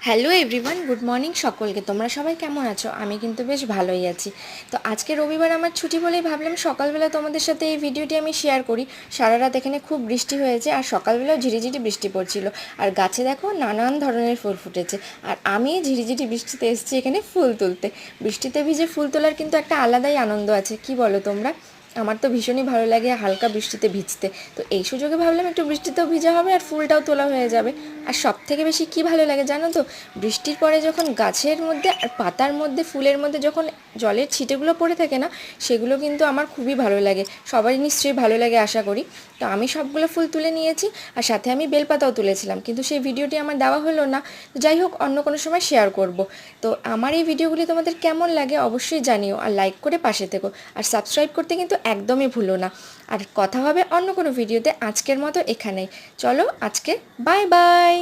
Hello everyone, good morning সকলকে। তোমরা সবাই কেমন আছো? আমি কিন্তু বেশ ভালোই আছি। তো আজকে রবিবার আমার ছুটি বলেই ভাবলাম সকালবেলা তোমাদের সাথে এই ভিডিওটি আমি শেয়ার করি। সারা রাত এখানে খুব বৃষ্টি হয়েছে আর সকালবেলাও ঝিরিঝিরি বৃষ্টি পড়ছিল। আর গাছে দেখো নানান ধরনের ফুল ফুটেছে। আর আমি ঝিরিঝিরি বৃষ্টিতে এসেছি এখানে ফুল তুলতে। বৃষ্টিতে ভিজে ফুল তোলার কিন্তু একটা আলাদাই আনন্দ আছে, কি বলো তোমরা? আমার তো ভীষণই ভালো লাগে হালকা বৃষ্টিতে ভিজতে। তো এই সুযোগে ভাবলাম একটু বৃষ্টিতেও ভিজা হবে আর ফুলটাও তোলা হয়ে যাবে। আর সব থেকে বেশি কী ভালো লাগে জানো তো? বৃষ্টির পরে যখন গাছের মধ্যে আর পাতার মধ্যে ফুলের মধ্যে যখন জলের ছিটেগুলো পড়ে থাকে না, সেগুলো কিন্তু আমার খুবই ভালো লাগে। সবারই নিশ্চয়ই ভালো লাগে আশা করি। তো আমি সবগুলো ফুল তুলে নিয়েছি আর সাথে আমি বেলপাতাও তুলেছিলাম, কিন্তু সেই ভিডিওটি আমার দেওয়া হলো না। যাই হোক, অন্য কোনো সময় শেয়ার করব। তো আমার এই ভিডিওগুলি তোমাদের কেমন লাগে অবশ্যই জানিও, আর লাইক করে পাশে থেকো। আর সাবস্ক্রাইব করতে কিন্তু একদমই ভুলো না। আর কথা হবে অন্য কোনো ভিডিওতে। আজকের মতো এখানেই। চলো আজকে বাই বাই।